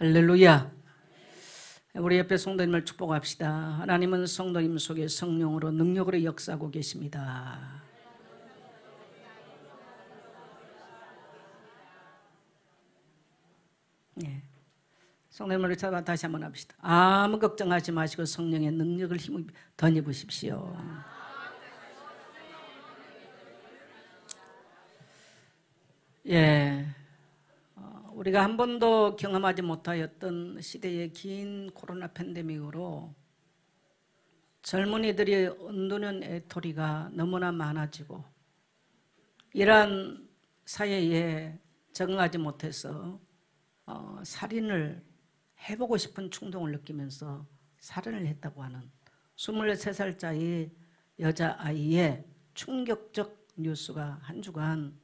할렐루야. 우리 옆에 성도님을 축복합시다. 하나님은 성도님 속에 성령으로 능력으로 역사하고 계십니다. 네. 성도님을 찾아 다시 한번 합시다. 아무 걱정하지 마시고 성령의 능력을 힘을 덧입으십시오. 예. 우리가 한 번도 경험하지 못하였던 시대의 긴 코로나 팬데믹으로 젊은이들이 은둔한 애토리가 너무나 많아지고 이러한 사회에 적응하지 못해서 살인을 해보고 싶은 충동을 느끼면서 살인을 했다고 하는 23살짜리 여자아이의 충격적 뉴스가 한 주간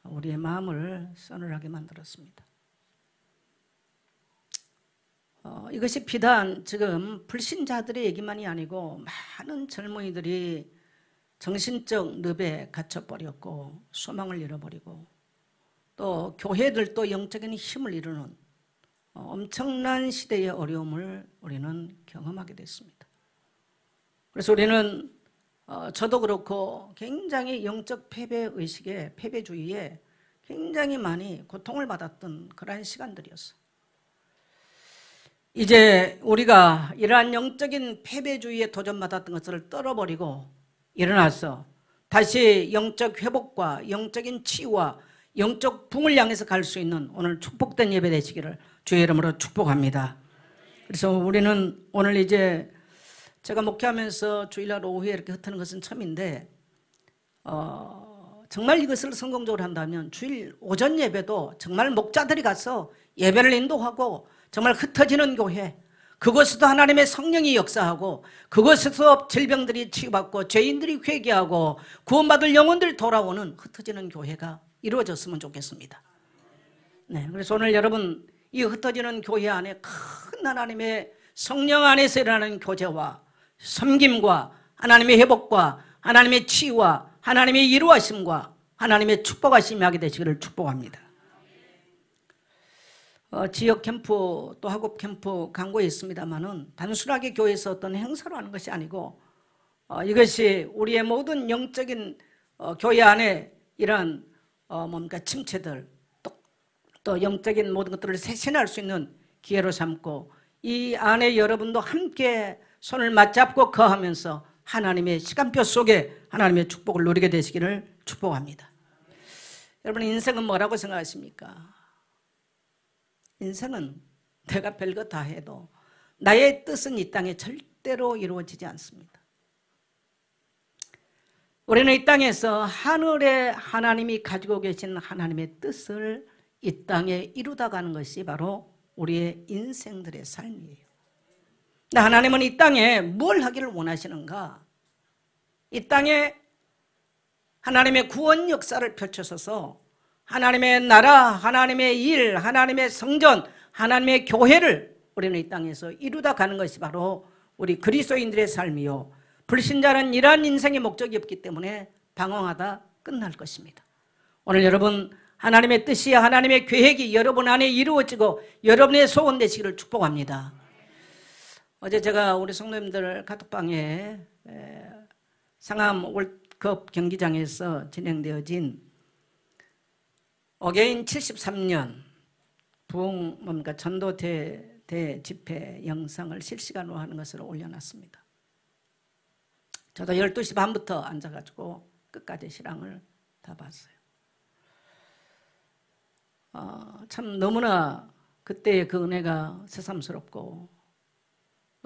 우리의 마음을 서늘하게 만들었습니다. 이것이 비단 지금 불신자들의 얘기만이 아니고 많은 젊은이들이 정신적 늪에 갇혀버렸고 소망을 잃어버리고 또 교회들도 영적인 힘을 이루는 엄청난 시대의 어려움을 우리는 경험하게 됐습니다. 그래서 우리는 저도 그렇고 굉장히 영적 패배의식에 패배주의에 굉장히 많이 고통을 받았던 그러한 시간들이었어요. 이제 우리가 이러한 영적인 패배주의에 도전받았던 것을 떨어버리고 일어나서 다시 영적 회복과 영적인 치유와 영적 붕을 향해서 갈 수 있는 오늘 축복된 예배 되시기를 주의 이름으로 축복합니다. 그래서 우리는 오늘 이제 제가 목회하면서 주일날 오후에 이렇게 흩트는 것은 처음인데 정말 이것을 성공적으로 한다면 주일 오전 예배도 정말 목자들이 가서 예배를 인도하고 정말 흩어지는 교회, 그곳에도 하나님의 성령이 역사하고 그곳에서 질병들이 치유받고 죄인들이 회개하고 구원받을 영혼들이 돌아오는 흩어지는 교회가 이루어졌으면 좋겠습니다. 네, 그래서 오늘 여러분 이 흩어지는 교회 안에 큰 하나님의 성령 안에서 일어나는 교제와 섬김과 하나님의 회복과 하나님의 치유와 하나님의 이루하심과 하나님의 축복하심이 하게 되시기를 축복합니다. 지역 캠프 또 학업 캠프 광고에 있습니다만은 단순하게 교회에서 어떤 행사로 하는 것이 아니고 이것이 우리의 모든 영적인 교회 안에 이러한 뭔가 침체들 또 영적인 모든 것들을 쇄신할 수 있는 기회로 삼고 이 안에 여러분도 함께 손을 맞잡고 거하면서 하나님의 시간표 속에 하나님의 축복을 누리게 되시기를 축복합니다. 여러분 인생은 뭐라고 생각하십니까? 인생은 내가 별거 다 해도 나의 뜻은 이 땅에 절대로 이루어지지 않습니다. 우리는 이 땅에서 하늘에 하나님이 가지고 계신 하나님의 뜻을 이 땅에 이루다 가는 것이 바로 우리의 인생들의 삶이에요. 근데 하나님은 이 땅에 뭘 하기를 원하시는가? 이 땅에 하나님의 구원 역사를 펼쳐서서 하나님의 나라, 하나님의 일, 하나님의 성전, 하나님의 교회를 우리는 이 땅에서 이루다 가는 것이 바로 우리 그리스도인들의 삶이요. 불신자는 이러한 인생의 목적이 없기 때문에 방황하다 끝날 것입니다. 오늘 여러분 하나님의 뜻이 하나님의 계획이 여러분 안에 이루어지고 여러분의 소원 되시기를 축복합니다. 어제 제가 우리 성도님들 카톡방에 상암 월드컵 경기장에서 진행되어진 어게인 73년 부흥 뭔가 전도 대집회 영상을 실시간으로 하는 것으로 올려놨습니다. 저도 12시 반부터 앉아가지고 끝까지 실황을 다 봤어요. 참 너무나 그때의 그 은혜가 새삼스럽고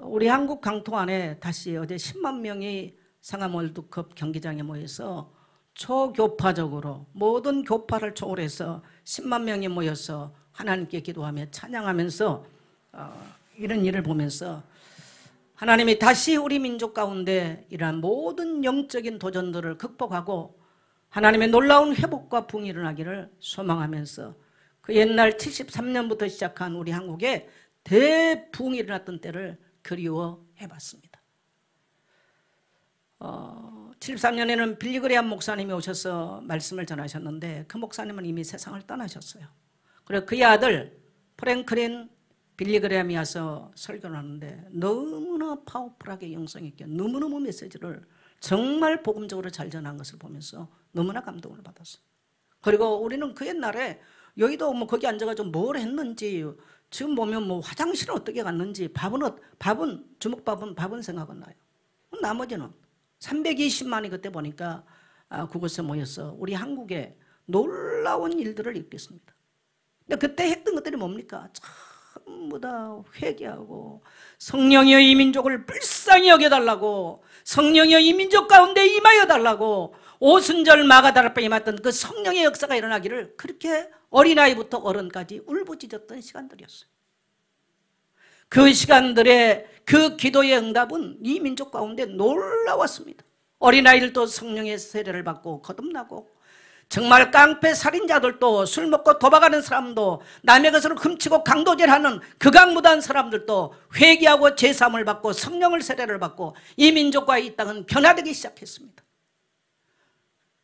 우리 한국 강토 안에 다시 어제 10만 명이 상암 월드컵 경기장에 모여서 초교파적으로 모든 교파를 초월해서 10만 명이 모여서 하나님께 기도하며 찬양하면서 이런 일을 보면서 하나님이 다시 우리 민족 가운데 이러한 모든 영적인 도전들을 극복하고 하나님의 놀라운 회복과 붕이 일어나기를 소망하면서 그 옛날 73년부터 시작한 우리 한국에 대붕이 일어났던 때를 그리워해봤습니다. 73년에는 빌리그레암 목사님이 오셔서 말씀을 전하셨는데 그 목사님은 이미 세상을 떠나셨어요. 그리고 그의 아들 프랭클린 빌리그레함이 와서 설교를 하는데 너무나 파워풀하게 영성 있게 너무너무 메시지를 정말 복음적으로 잘 전한 것을 보면서 너무나 감동을 받았어요. 그리고 우리는 그 옛날에 여의도 뭐 거기 앉아가지고 뭘 했는지, 지금 보면 뭐 화장실은 어떻게 갔는지, 주먹밥은 생각은 나요. 나머지는 320만이 그때 보니까 그곳에 모여서 우리 한국에 놀라운 일들을 일으켰습니다. 근데 그때 했던 것들이 뭡니까? 전부 다 회개하고 성령이여 이 민족을 불쌍히 여겨달라고, 성령이여 이 민족 가운데 임하여 달라고, 오순절 마가다락방에 임했던 그 성령의 역사가 일어나기를 그렇게 어린아이부터 어른까지 울부짖었던 시간들이었어요. 그 시간들의 그 기도의 응답은 이 민족 가운데 놀라웠습니다. 어린아이들도 성령의 세례를 받고 거듭나고, 정말 깡패 살인자들도, 술 먹고 도박하는 사람도, 남의 것을 훔치고 강도질하는 극악무도한 사람들도 회개하고 제사함을 받고 성령을 세례를 받고 이 민족과 이 땅은 변화되기 시작했습니다.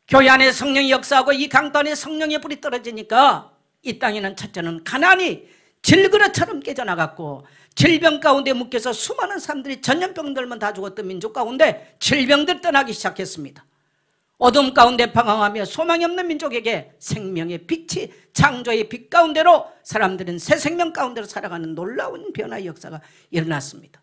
교회 안에 성령이 역사하고 이 강도 안에 성령의 불이 떨어지니까 이 땅에는 첫째는 가난이 질그릇처럼 깨져나갔고, 질병 가운데 묶여서 수많은 사람들이 전염병들만 다 죽었던 민족 가운데 질병들 떠나기 시작했습니다. 어둠 가운데 방황하며 소망이 없는 민족에게 생명의 빛이, 창조의 빛 가운데로 사람들은 새 생명 가운데로 살아가는 놀라운 변화의 역사가 일어났습니다.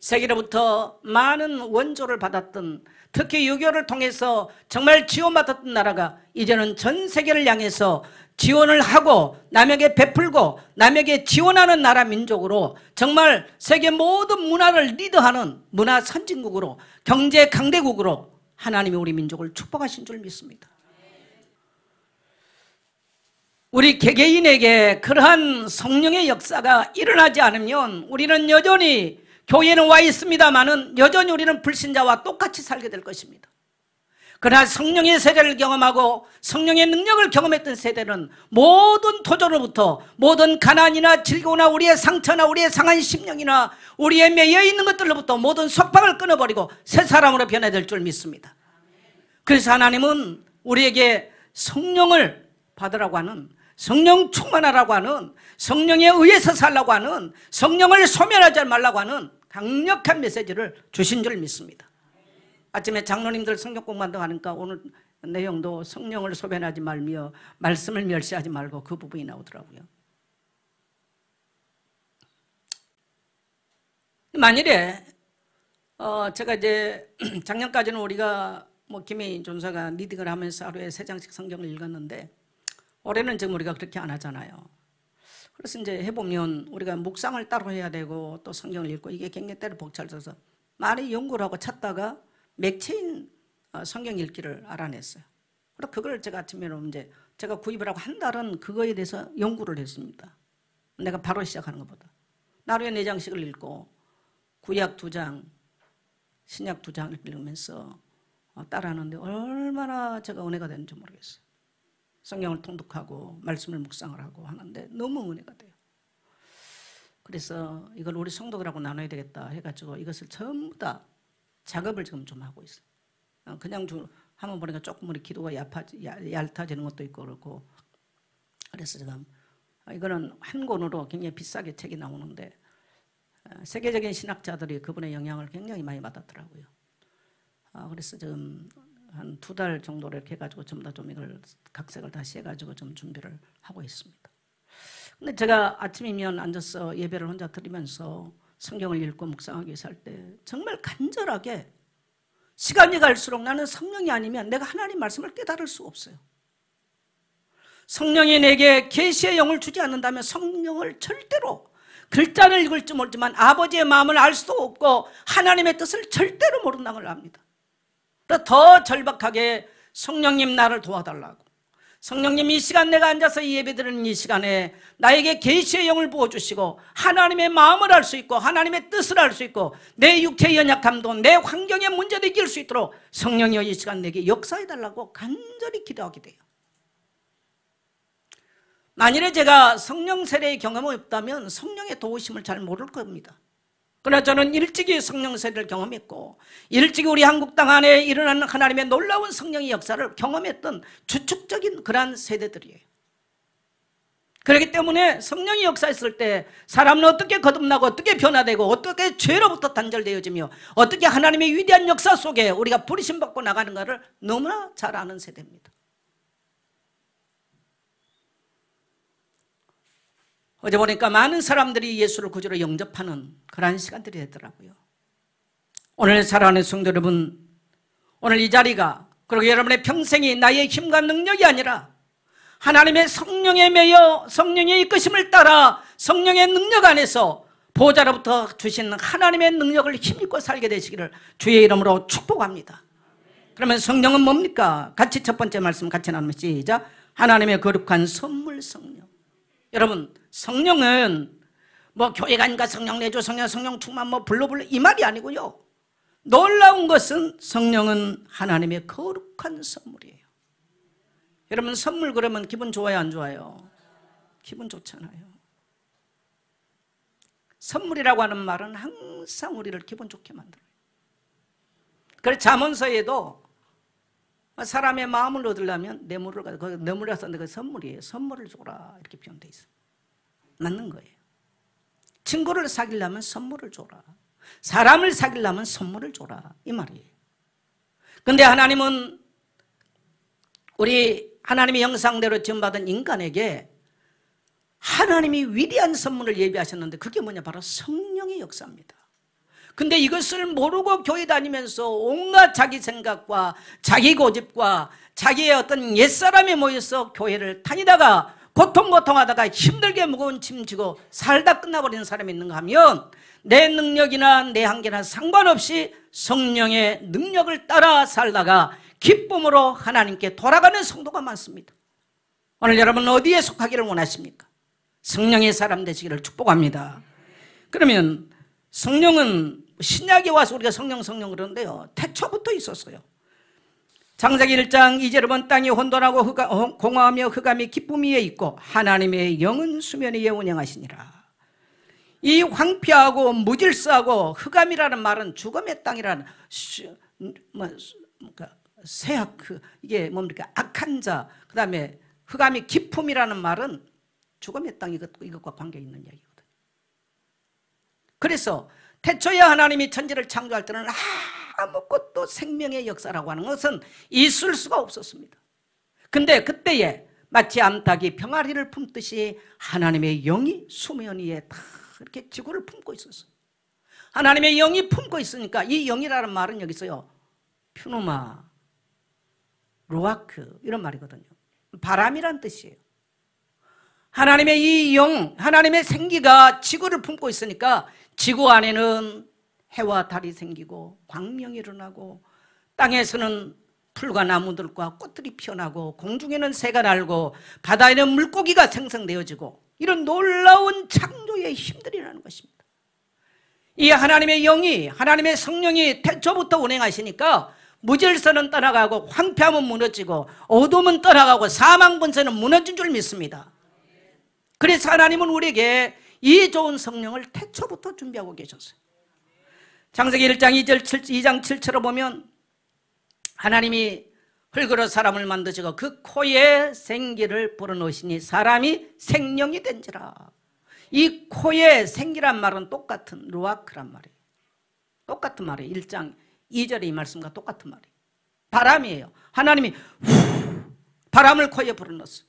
세계로부터 많은 원조를 받았던, 특히 유교를 통해서 정말 지원받았던 나라가 이제는 전 세계를 향해서 지원을 하고 남에게 베풀고 남에게 지원하는 나라 민족으로, 정말 세계 모든 문화를 리드하는 문화 선진국으로, 경제 강대국으로 하나님이 우리 민족을 축복하신 줄 믿습니다. 우리 개개인에게 그러한 성령의 역사가 일어나지 않으면 우리는 여전히, 교회는 와 있습니다마는 여전히 우리는 불신자와 똑같이 살게 될 것입니다. 그러나 성령의 세대를 경험하고 성령의 능력을 경험했던 세대는 모든 도전으로부터, 모든 가난이나 질고나 우리의 상처나 우리의 상한 심령이나 우리의 매여 있는 것들로부터 모든 속박을 끊어버리고 새 사람으로 변화될 줄 믿습니다. 그래서 하나님은 우리에게 성령을 받으라고 하는, 성령 충만하라고 하는, 성령에 의해서 살라고 하는, 성령을 소멸하지 말라고 하는 강력한 메시지를 주신 줄 믿습니다. 아침에 장로님들 성경 공부한다고 하니까 오늘 내용도 성령을 소변하지 말며 말씀을 멸시하지 말고 그 부분이 나오더라고요. 만일에 제가 이제 작년까지는 우리가 뭐 김혜인 전사가 리딩을 하면서 하루에 3장씩 성경을 읽었는데, 올해는 지금 우리가 그렇게 안 하잖아요. 그래서 이제 해보면 우리가 묵상을 따로 해야 되고 또 성경을 읽고 이게 굉장히 때로 벅차서 많이 연구를 하고 찾다가 맥체인 성경 읽기를 알아냈어요. 그래서 그걸 제가 아침에 이제 제가 구입을 하고 한 달은 그거에 대해서 연구를 했습니다. 내가 바로 시작하는 것보다. 하루에 4장씩을 읽고 구약 2장, 신약 2장을 읽으면서 따라하는데 얼마나 제가 은혜가 되는지 모르겠어요. 성경을 통독하고 말씀을 묵상을 하고 하는데 너무 은혜가 돼요. 그래서 이걸 우리 성도들하고 나눠야 되겠다 해가지고 이것을 전부 다 작업을 지금 좀 하고 있어요. 그냥 한번 보니까 조금 우리 기도가 얇아지는 것도 있고 그렇고, 그래서 지금 이거는 한 권으로 굉장히 비싸게 책이 나오는데 세계적인 신학자들이 그분의 영향을 굉장히 많이 받았더라고요. 그래서 지금 한 2달 정도를 이렇게 해가지고 전부 다 좀 이걸 각색을 다시 해가지고 좀 준비를 하고 있습니다. 근데 제가 아침이면 앉아서 예배를 혼자 드리면서 성경을 읽고 묵상하기 위해서 할 때 정말 간절하게, 시간이 갈수록 나는 성령이 아니면 내가 하나님 말씀을 깨달을 수가 없어요. 성령이 내게 계시의 영을 주지 않는다면 성령을 절대로, 글자를 읽을 줄 모르지만 아버지의 마음을 알 수도 없고 하나님의 뜻을 절대로 모른다는 걸 압니다. 더 절박하게 성령님 나를 도와달라고, 성령님 이 시간 내가 앉아서 이 예배 드리는 이 시간에 나에게 계시의 영을 부어주시고 하나님의 마음을 알 수 있고 하나님의 뜻을 알 수 있고 내 육체의 연약함도 내 환경의 문제도 이길 수 있도록 성령이여 이 시간 내게 역사해달라고 간절히 기도하게 돼요. 만일에 제가 성령 세례의 경험이 없다면 성령의 도우심을 잘 모를 겁니다. 그러나 저는 일찍이 성령 세례를 경험했고 일찍이 우리 한국 땅 안에 일어나는 하나님의 놀라운 성령의 역사를 경험했던 주축적인 그러한 세대들이에요. 그렇기 때문에 성령이 역사했을 때 사람은 어떻게 거듭나고 어떻게 변화되고 어떻게 죄로부터 단절되어지며 어떻게 하나님의 위대한 역사 속에 우리가 부르심받고 나가는가를 너무나 잘 아는 세대입니다. 어제 보니까 많은 사람들이 예수를 구주로 영접하는 그러한 시간들이 되더라고요. 오늘 사랑하는 성도 여러분, 오늘 이 자리가 그리고 여러분의 평생이 나의 힘과 능력이 아니라 하나님의 성령에 매여 성령의 이끄심을 따라 성령의 능력 안에서 보호자로부터 주신 하나님의 능력을 힘입고 살게 되시기를 주의 이름으로 축복합니다. 그러면 성령은 뭡니까? 같이 첫 번째 말씀 같이 나누면 시작. 하나님의 거룩한 선물 성령. 여러분, 성령은 뭐 교회 가니까 성령 내주 성령 충만 뭐 불러 이 말이 아니고요. 놀라운 것은 성령은 하나님의 거룩한 선물이에요. 여러분, 선물 그러면 기분 좋아요, 안 좋아요? 기분 좋잖아요. 선물이라고 하는 말은 항상 우리를 기분 좋게 만들어요. 그래서 잠언서에도 사람의 마음을 얻으려면 뇌물을 가지고 뇌물이라 썼는데 그 선물이에요. 선물을 줘라 이렇게 표현되어 있어요. 맞는 거예요. 친구를 사귀려면 선물을 줘라. 사람을 사귀려면 선물을 줘라 이 말이에요. 그런데 하나님은 우리 하나님의 형상대로 지음받은 인간에게 하나님이 위대한 선물을 예비하셨는데 그게 뭐냐? 바로 성령의 역사입니다. 근데 이것을 모르고 교회 다니면서 온갖 자기 생각과 자기 고집과 자기의 어떤 옛사람이 모여서 교회를 다니다가 고통하다가 힘들게 무거운 짐 지고 살다 끝나버리는 사람이 있는가 하면 내 능력이나 내 한계나 상관없이 성령의 능력을 따라 살다가 기쁨으로 하나님께 돌아가는 성도가 많습니다. 오늘 여러분 어디에 속하기를 원하십니까? 성령의 사람 되시기를 축복합니다. 그러면 성령은 신약에 와서 우리가 성령 그러는데요, 태초부터 있었어요. 창세기 1장 2절에 보면 땅이 혼돈하고 공허하며 흑암이 기쁨 위에 있고 하나님의 영은 수면 위에 운행하시니라. 이 황폐하고 무질서하고 흑암이라는 말은 죽음의 땅이라는 쇠악, 이게 뭡니까? 악한 자, 그 다음에 흑암이 기품이라는 말은 죽음의 땅 이것과 관계 있는 이야기거든요. 그래서 태초에 하나님이 천지를 창조할 때는 아무것도 생명의 역사라고 하는 것은 있을 수가 없었습니다. 근데 그때에 마치 암탉이 병아리를 품듯이 하나님의 영이 수면 위에 다 이렇게 지구를 품고 있었어요. 하나님의 영이 품고 있으니까 이 영이라는 말은 여기서요, 퓨누마, 루아크 이런 말이거든요. 바람이란 뜻이에요. 하나님의 이 영, 하나님의 생기가 지구를 품고 있으니까 지구 안에는 해와 달이 생기고 광명이 일어나고 땅에서는 풀과 나무들과 꽃들이 피어나고 공중에는 새가 날고 바다에는 물고기가 생성되어지고 이런 놀라운 창조의 힘들이라는 것입니다. 이 하나님의 영이, 하나님의 성령이 태초부터 운행하시니까 무질서는 떠나가고 황폐함은 무너지고 어둠은 떠나가고 사망 권세는 무너진 줄 믿습니다. 그래서 하나님은 우리에게 이 좋은 성령을 태초부터 준비하고 계셨어요. 창세기 1장 2장 7절을 보면 하나님이 흙으로 사람을 만드시고 그 코에 생기를 불어넣으시니 사람이 생명이 된지라. 이 코에 생기란 말은 똑같은 루아크란 말이에요. 똑같은 말이에요. 1장 2절의 이 말씀과 똑같은 말이에요. 바람이에요. 하나님이 바람을 코에 불어넣었어요.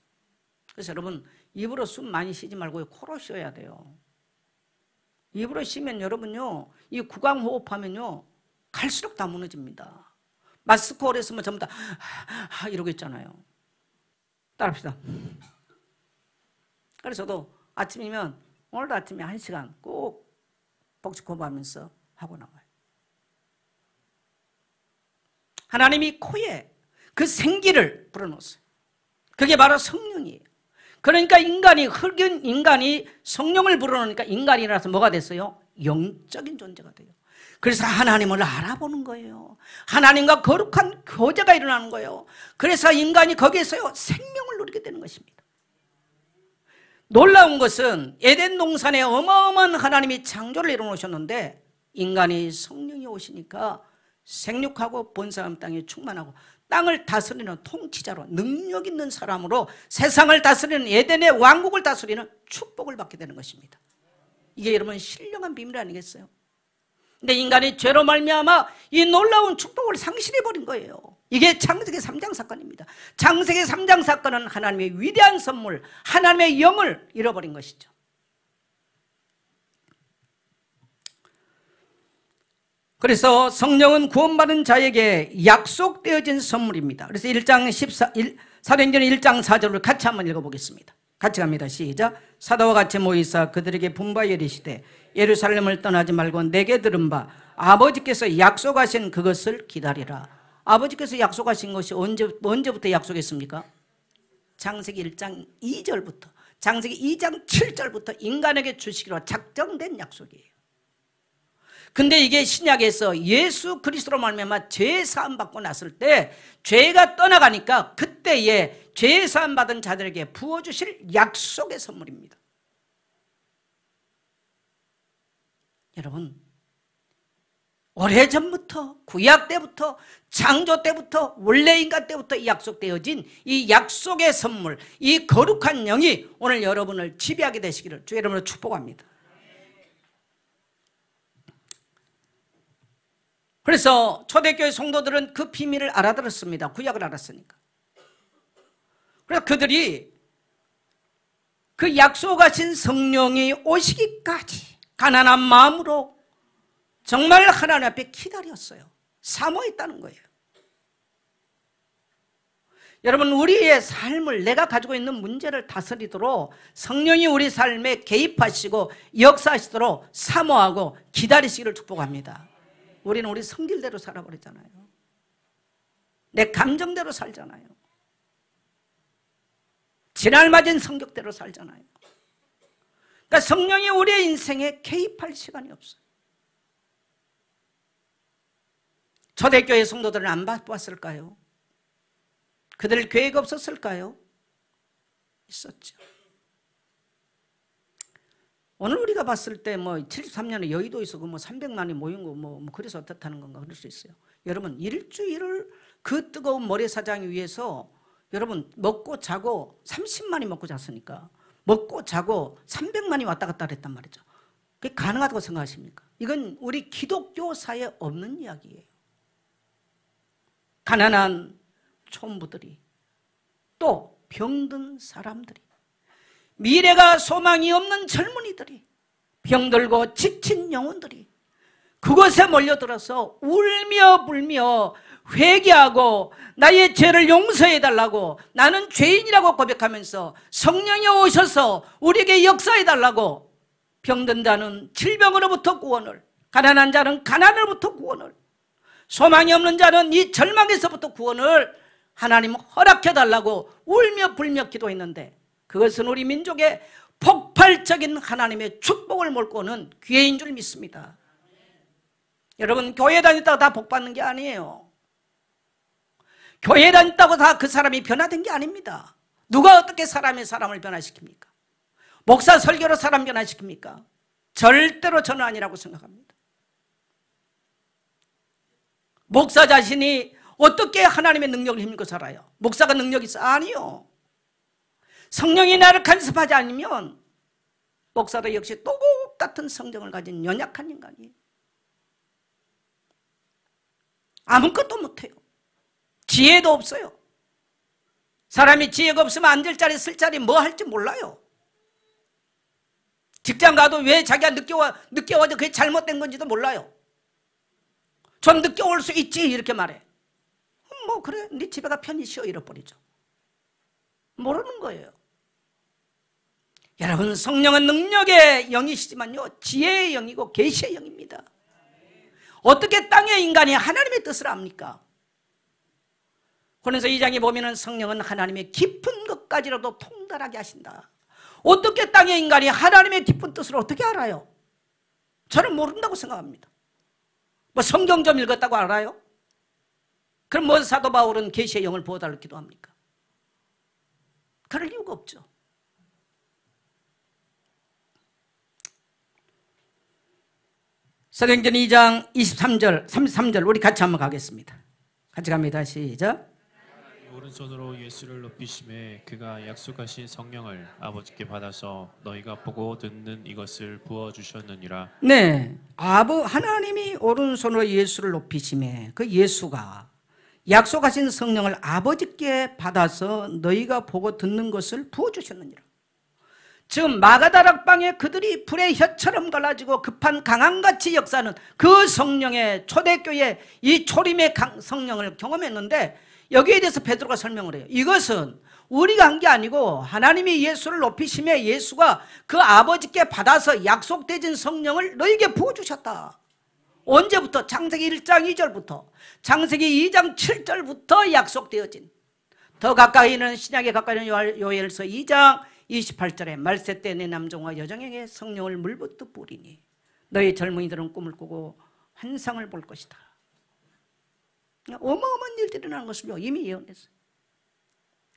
그래서 여러분 입으로 숨 많이 쉬지 말고 코로 쉬어야 돼요. 입으로 쉬면 여러분요, 이 구강호흡하면요 갈수록 다 무너집니다. 마스크 오래 쓰면 전부 다 이러고 있잖아요. 따라합시다. 그래서 저도 아침이면 오늘도 아침에 1시간 꼭 복식 호흡하면서 하고 나와요. 하나님이 코에 그 생기를 불어넣었어요. 그게 바로 성령이에요. 그러니까 인간이, 흙인 인간이 성령을 불어넣으니까 인간이라서 뭐가 됐어요? 영적인 존재가 돼요. 그래서 하나님을 알아보는 거예요. 하나님과 거룩한 교제가 일어나는 거예요. 그래서 인간이 거기에서요 생명을 누리게 되는 것입니다. 놀라운 것은 에덴 동산에 어마어마한 하나님이 창조를 이루어놓으셨는데 인간이 성령이 오시니까 생육하고 본사람 땅에 충만하고 땅을 다스리는 통치자로 능력 있는 사람으로 세상을 다스리는 에덴의 왕국을 다스리는 축복을 받게 되는 것입니다. 이게 여러분 신령한 비밀 아니겠어요? 근데 인간이 죄로 말미암아 이 놀라운 축복을 상실해버린 거예요. 이게 창세기 3장 사건입니다. 창세기 3장 사건은 하나님의 위대한 선물, 하나님의 영을 잃어버린 것이죠. 그래서 성령은 구원받은 자에게 약속되어진 선물입니다. 그래서 1장 14, 사도행전 1장 4절을 같이 한번 읽어보겠습니다. 같이 갑니다. 시작. 사도와 같이 모이사 그들에게 분부하여 이르시되 예루살렘을 떠나지 말고 내게 들은 바 아버지께서 약속하신 그것을 기다리라. 아버지께서 약속하신 것이 언제부터 약속했습니까? 창세기 1장 2절부터 창세기 2장 7절부터 인간에게 주시기로 작정된 약속이에요. 근데 이게 신약에서 예수 그리스도로 말미암아 죄 사함 받고 났을 때 죄가 떠나가니까 그때에 죄 사함 받은 자들에게 부어주실 약속의 선물입니다. 여러분, 오래전부터 구약 때부터 창조 때부터 원래 인간 때부터 약속되어진 이 약속의 선물, 이 거룩한 영이 오늘 여러분을 지배하게 되시기를 주 여러분을 축복합니다. 그래서 초대교회 성도들은 그 비밀을 알아들었습니다. 구약을 알았으니까. 그래서 그들이 그 약속하신 성령이 오시기까지 가난한 마음으로 정말 하나님 앞에 기다렸어요. 사모했다는 거예요. 여러분, 우리의 삶을, 내가 가지고 있는 문제를 다스리도록 성령이 우리 삶에 개입하시고 역사하시도록 사모하고 기다리시기를 축복합니다. 우리는 우리 성질대로 살아버리잖아요. 내 감정대로 살잖아요. 지날맞은 성격대로 살잖아요. 그러니까 성령이 우리의 인생에 개입할 시간이 없어요. 초대교회 성도들은 안 바빴을까요? 그들 계획 없었을까요? 있었죠. 오늘 우리가 봤을 때 뭐 73년에 여의도에서 뭐 300만이 모인 거 뭐 그래서 어떻다는 건가 그럴 수 있어요. 여러분, 일주일을 그 뜨거운 모래사장 위에서 여러분 먹고 자고 30만이 먹고 잤으니까 먹고 자고 300만이 왔다 갔다 했단 말이죠. 그게 가능하다고 생각하십니까? 이건 우리 기독교사에 없는 이야기예요. 가난한 촌부들이 또 병든 사람들이 미래가 소망이 없는 젊은이들이 병들고 지친 영혼들이 그곳에 몰려들어서 울며 불며 회개하고 나의 죄를 용서해달라고 나는 죄인이라고 고백하면서 성령이 오셔서 우리에게 역사해달라고 병든 자는 질병으로부터 구원을, 가난한 자는 가난으로부터 구원을, 소망이 없는 자는 이 절망에서부터 구원을 하나님 허락해달라고 울며 불며 기도했는데 그것은 우리 민족의 폭발적인 하나님의 축복을 몰고 오는 기회인 줄 믿습니다. 여러분, 교회 다녔다고 다 복 받는 게 아니에요. 교회 다녔다고 다 그 사람이 변화된 게 아닙니다. 누가 어떻게 사람을 변화시킵니까? 목사 설교로 사람 변화시킵니까? 절대로 저는 아니라고 생각합니다. 목사 자신이 어떻게 하나님의 능력을 힘입고 살아요? 목사가 능력이 있어? 아니요. 성령이 나를 간섭하지 않으면 목사도 역시 똑같은 성정을 가진 연약한 인간이에요. 아무것도 못해요. 지혜도 없어요. 사람이 지혜가 없으면 앉을 자리 쓸 자리 뭐 할지 몰라요. 직장 가도 왜 자기가 늦게 와서 그게 잘못된 건지도 몰라요. 전 늦게 올 수 있지 이렇게 말해. 뭐 그래 네 집에 가 편히 쉬어 이래버리죠. 모르는 거예요. 여러분, 성령은 능력의 영이시지만요 지혜의 영이고 계시의 영입니다. 어떻게 땅의 인간이 하나님의 뜻을 압니까? 그래서 2장에 보면은 성령은 하나님의 깊은 것까지라도 통달하게 하신다. 어떻게 땅의 인간이 하나님의 깊은 뜻을 어떻게 알아요? 저는 모른다고 생각합니다. 뭐 성경 좀 읽었다고 알아요? 그럼 뭐 사도 바울은 계시의 영을 부어달라고 기도합니까? 그럴 이유가 없죠. 사도행전 2장 23절 33절 우리 같이 한번 가겠습니다. 같이 갑니다. 시작. 오른손으로 예수를 높이심에 그가 약속하신 성령을 아버지께 받아서 너희가 보고 듣는 이것을 부어주셨느니라. 네, 하나님이 오른손으로 예수를 높이심에 그 예수가 약속하신 성령을 아버지께 받아서 너희가 보고 듣는 것을 부어주셨느니라. 지금 마가다락방에 그들이 불의 혀처럼 갈라지고 급한 강함같이 역사하는 그 성령의 초대교회 이 초림의 성령을 경험했는데 여기에 대해서 베드로가 설명을 해요. 이것은 우리가 한 게 아니고 하나님이 예수를 높이심에 예수가 그 아버지께 받아서 약속되진 성령을 너에게 부어주셨다. 언제부터? 창세기 1장 2절부터 창세기 2장 7절부터 약속되어진, 더 가까이는 신약에 가까이는 요엘서 2장 28절에 말세 때 내 남종과 여종에게 성령을 물붓듯 뿌리니 너희 젊은이들은 꿈을 꾸고 환상을 볼 것이다. 어마어마한 일들이 일어나는 것을 이미 예언했어요.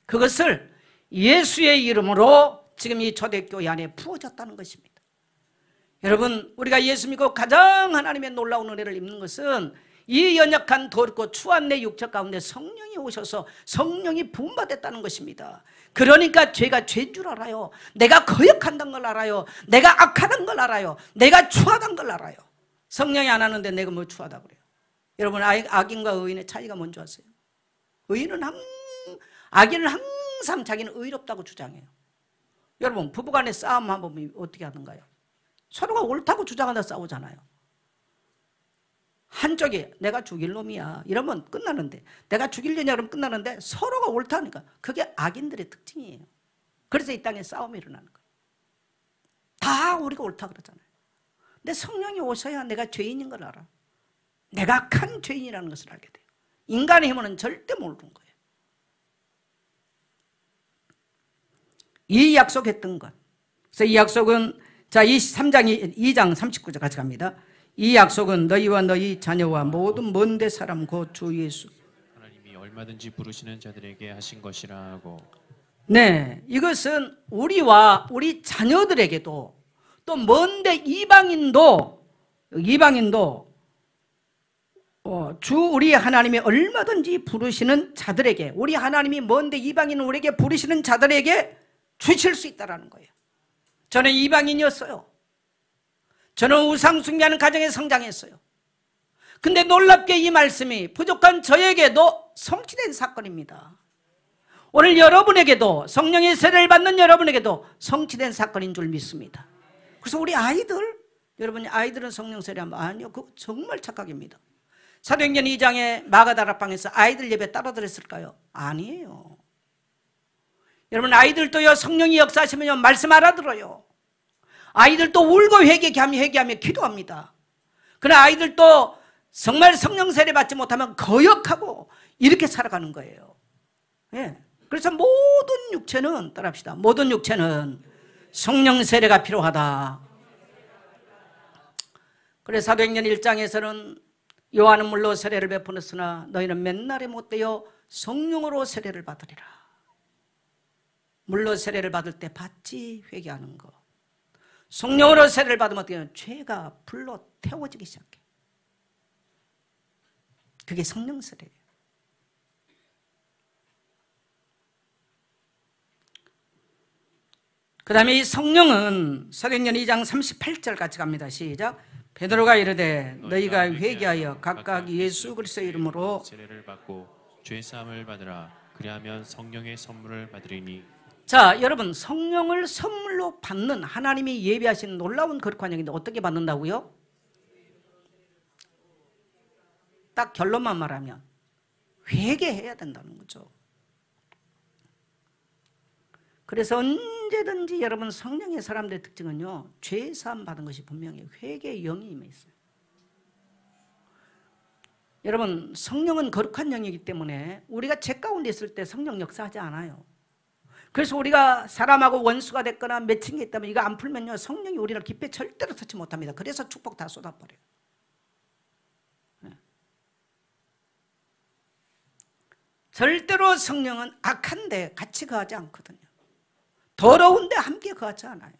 그것을 예수의 이름으로 지금 이 초대교회 안에 부어졌다는 것입니다. 여러분, 우리가 예수 믿고 가장 하나님의 놀라운 은혜를 입는 것은 이 연약한 더럽고 추한 내 육체 가운데 성령이 오셔서 성령이 부음받았다는 것입니다. 그러니까 죄가 죄인 줄 알아요. 내가 거역한다는 걸 알아요. 내가 악하다는 걸 알아요. 내가 추하다는 걸 알아요. 성령이 안 하는데 내가 뭐 추하다고 그래요? 여러분, 악인과 의인의 차이가 뭔지 아세요? 악인은 항상 자기는 의롭다고 주장해요. 여러분, 부부간에 싸움 한번 어떻게 하던가요? 서로가 옳다고 주장하다 싸우잖아요. 한쪽이 내가 죽일 놈이야 이러면 끝나는데, 내가 죽이려냐 그러면 끝나는데 서로가 옳다니까 그게 악인들의 특징이에요. 그래서 이 땅에 싸움이 일어나는 거예요. 다 우리가 옳다 그러잖아요. 근데 성령이 오셔야 내가 죄인인 걸 알아. 내가 악한 죄인이라는 것을 알게 돼요. 인간의 힘으로는 절대 모르는 거예요. 이 약속했던 것, 그래서 이 약속은 자 23장 2장 39절 같이 갑니다. 이 약속은 너희와 너희 자녀와 모든 먼데 사람 곧 주 예수 하나님이 얼마든지 부르시는 자들에게 하신 것이라 하고. 네, 이것은 우리와 우리 자녀들에게도 또 먼데 이방인도 주 우리 하나님이 얼마든지 부르시는 자들에게, 우리 하나님이 먼데 이방인은 우리에게 부르시는 자들에게 주실 수 있다는 거예요. 저는 이방인이었어요. 저는 우상 숭배하는 가정에 성장했어요. 근데 놀랍게 이 말씀이 부족한 저에게도 성취된 사건입니다. 오늘 여러분에게도, 성령의 세례를 받는 여러분에게도 성취된 사건인 줄 믿습니다. 그래서 우리 아이들, 여러분 아이들은 성령 세례하면 아니요, 그거 정말 착각입니다. 사도행전 2장에 마가다락방에서 아이들 예배 따라 들었을까요? 아니에요. 여러분 아이들도요, 성령이 역사하시면요 말씀 알아들어요. 아이들도 울고 회개하며 기도합니다. 그러나 아이들도 정말 성령 세례 받지 못하면 거역하고 이렇게 살아가는 거예요. 예. 그래서 모든 육체는, 따라합시다, 모든 육체는 성령 세례가 필요하다. 그래서 사도행전 1장에서는 요한은 물로 세례를 베푸었으나 너희는 맨날에 못되어 성령으로 세례를 받으리라. 물로 세례를 받을 때 받지 회개하는 거. 성령으로 세례를 받으면 어떻게 해요? 죄가 불로 태워지기 시작해. 그게 성령 세례예요. 그 다음에 이 성령은 사도행전 2장 38절 같이 갑니다. 시작. 베드로가 이르되 너희가 회개하여 각각 예수 그리스도의 이름으로 세례를 받고 죄 사함을 받으라. 그리하면 성령의 선물을 받으리니. 자, 여러분, 성령을 선물로 받는, 하나님이 예비하신 놀라운 거룩한 영인데 어떻게 받는다고요? 딱 결론만 말하면 회개해야 된다는 거죠. 그래서 언제든지 여러분 성령의 사람들의 특징은요, 죄 사함 받은 것이 분명히 회개의 영이 임해 있어요. 여러분, 성령은 거룩한 영이기 때문에 우리가 죄 가운데 있을 때 성령 역사하지 않아요. 그래서 우리가 사람하고 원수가 됐거나 맺힌 게 있다면 이거 안 풀면요, 성령이 우리를 깊이 절대로 터치 못합니다. 그래서 축복 다 쏟아버려요. 절대로 성령은 악한데 같이 거하지 않거든요. 더러운데 함께 거하지 않아요.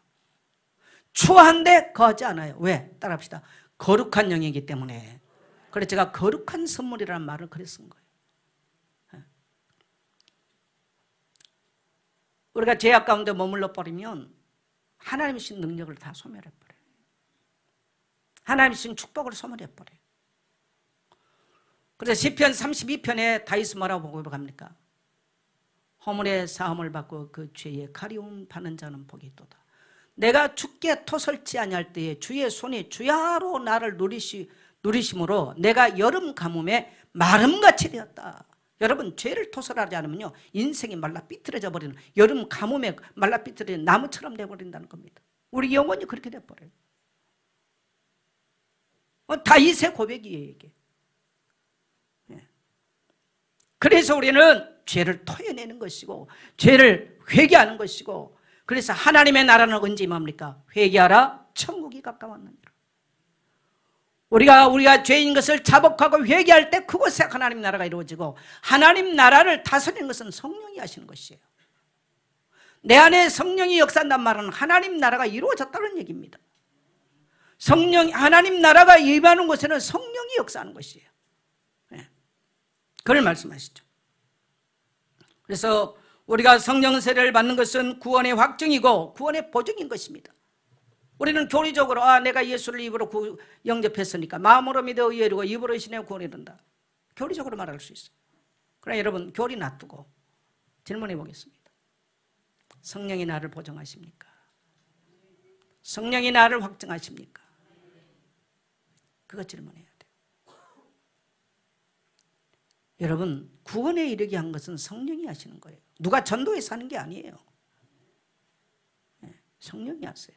추한데 거하지 않아요. 왜? 따라합시다. 거룩한 영이기 때문에. 그래서 제가 거룩한 선물이라는 말을 그래 쓴 거예요. 우리가 죄악 가운데 머물러 버리면 하나님이 주신 능력을 다 소멸해버려요. 하나님이 주신 축복을 소멸해버려요. 그래서 시편 32편에 다윗이 뭐라고 고백합니까? 허물의 사함을 받고 그 죄의 가리움 받는 자는 복이 있도다. 내가 주께 토설지 아니할 때에 주의 손이 주야로 나를 누리심으로 내가 여름 가뭄에 마름같이 되었다. 여러분, 죄를 토설하지 않으면요 인생이 말라 삐뚤어져 버리는, 여름 가뭄에 말라 삐뚤어진 나무처럼 되어버린다는 겁니다. 우리 영혼이 그렇게 돼버려요. 다윗의 고백이에요 이게. 그래서 우리는 죄를 토해내는 것이고 죄를 회개하는 것이고, 그래서 하나님의 나라는 언제 뭡니까? 회개하라 천국이 가까웠느니라. 우리가 죄인 것을 자복하고 회개할 때 그곳에 하나님 나라가 이루어지고, 하나님 나라를 다스리는 것은 성령이 하시는 것이에요. 내 안에 성령이 역사한단 말은 하나님 나라가 이루어졌다는 얘기입니다. 하나님 나라가 임하는 곳에는 성령이 역사하는 것이에요. 그걸 말씀하시죠. 그래서 우리가 성령 세례를 받는 것은 구원의 확증이고 구원의 보증인 것입니다. 우리는 교리적으로 내가 예수를 입으로 영접했으니까 마음으로 믿어 의에 이르고 입으로 신의 구원에 이른다. 교리적으로 말할 수 있어요. 그러나 여러분, 교리 놔두고 질문해 보겠습니다. 성령이 나를 보증하십니까? 성령이 나를 확증하십니까? 그거 질문해야 돼요. 여러분, 구원에 이르게 한 것은 성령이 하시는 거예요. 누가 전도해서 하는 게 아니에요. 성령이 하세요.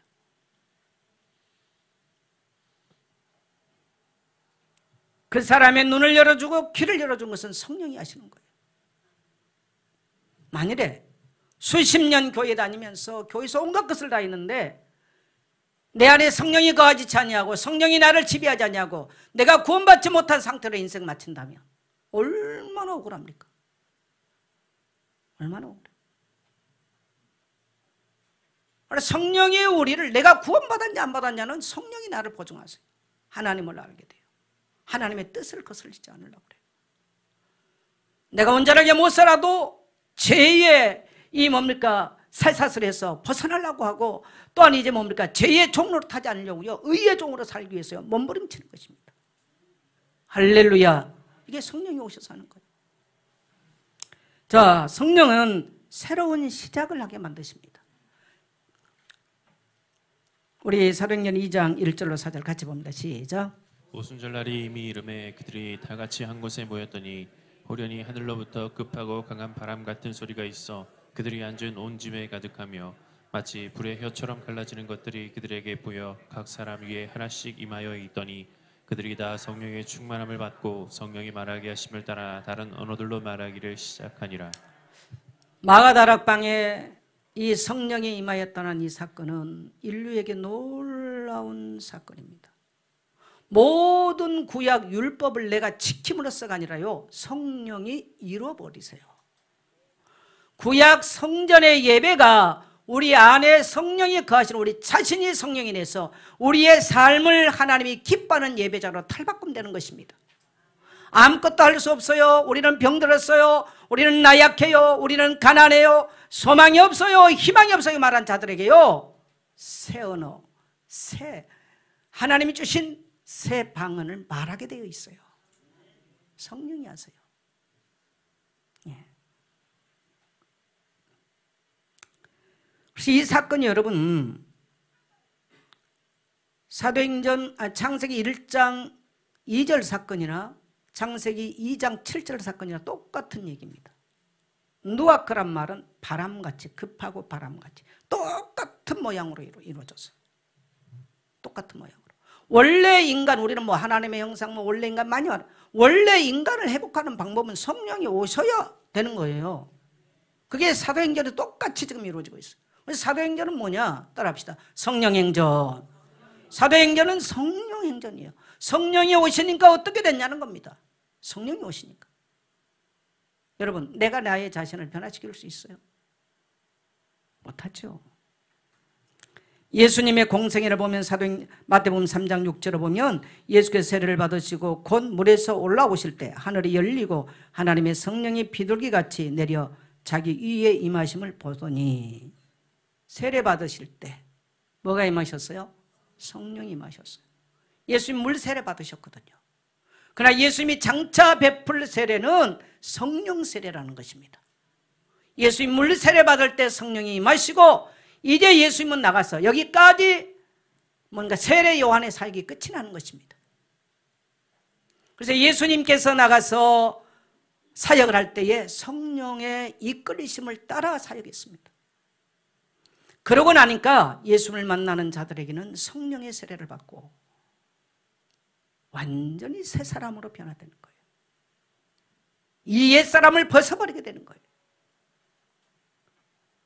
그 사람의 눈을 열어주고 귀를 열어준 것은 성령이 하시는 거예요. 만일에 수십 년 교회 다니면서 교회에서 온갖 것을 다 했는데 내 안에 성령이 거하지 아니하고 성령이 나를 지배하지 아니하고 내가 구원받지 못한 상태로 인생 마친다면 얼마나 억울합니까? 얼마나 억울해요. 성령이 우리를, 내가 구원받았냐 안 받았냐는 성령이 나를 보증하세요. 하나님을 알게 돼요. 하나님의 뜻을 거슬리지 않으려고 그래요. 내가 온전하게 못 살아도 죄의 살사슬에서 벗어나려고 하고, 또한 이제 죄의 종으로 타지 않으려고요, 의의 종으로 살기 위해서요 몸부림치는 것입니다. 할렐루야. 이게 성령이 오셔서 하는 거예요. 자, 성령은 새로운 시작을 하게 만드십니다. 우리 사도행전 2장 1절로 4절 같이 봅니다. 시작. 오순절날이 이미 이름에 그들이 다 같이 한 곳에 모였더니 호련히 하늘로부터 급하고 강한 바람 같은 소리가 있어 그들이 앉은 온 집에 가득하며 마치 불의 혀처럼 갈라지는 것들이 그들에게 보여 각 사람 위에 하나씩 임하여 있더니 그들이 다 성령의 충만함을 받고 성령이 말하게 하심을 따라 다른 언어들로 말하기를 시작하니라. 마가다락방에 이 성령이 임하였다는 이 사건은 인류에게 놀라운 사건입니다. 모든 구약 율법을 내가 지킴으로써가 아니라요, 성령이 이루어버리세요. 구약 성전의 예배가 우리 안에 성령이 거하시는 우리 자신이 성령이 내서 우리의 삶을 하나님이 기뻐하는 예배자로 탈바꿈되는 것입니다. 아무것도 할 수 없어요. 우리는 병들었어요. 우리는 나약해요. 우리는 가난해요. 소망이 없어요. 희망이 없어요. 말한 자들에게요, 새 언어, 하나님이 주신 새 방언을 말하게 되어 있어요. 성령이 하세요. 그래서 이 사건이 여러분 창세기 1장 2절 사건이나 창세기 2장 7절 사건이나 똑같은 얘기입니다. 누아크란 말은 바람같이, 급하고 바람같이 똑같은 모양으로 이루어졌어요. 똑같은 모양으로. 원래 인간, 우리는 하나님의 형상, 원래 인간 많이 말해요. 원래 인간을 회복하는 방법은 성령이 오셔야 되는 거예요. 그게 사도행전에 똑같이 지금 이루어지고 있어요. 그래서 사도행전은 뭐냐? 따라합시다. 성령행전. 사도행전은 성령행전이에요. 성령이 오시니까 어떻게 됐냐는 겁니다. 성령이 오시니까. 여러분, 내가 나의 자신을 변화시킬 수 있어요? 못하죠. 예수님의 공생애를 보면 마태복음 3장 6절을 보면 예수께서 세례를 받으시고 곧 물에서 올라오실 때 하늘이 열리고 하나님의 성령이 비둘기같이 내려 자기 위에 임하심을 보더니, 세례 받으실 때 뭐가 임하셨어요? 성령이 임하셨어요. 예수님 물 세례 받으셨거든요. 그러나 예수님이 장차 베풀 세례는 성령 세례라는 것입니다. 예수님 물 세례 받을 때 성령이 임하시고, 이제 예수님은 나가서 여기까지 뭔가 세례 요한의 사역이 끝이 나는 것입니다. 그래서 예수님께서 나가서 사역을 할 때에 성령의 이끌리심을 따라 사역했습니다. 그러고 나니까 예수님을 만나는 자들에게는 성령의 세례를 받고 완전히 새 사람으로 변화되는 거예요. 이 옛사람을 벗어버리게 되는 거예요.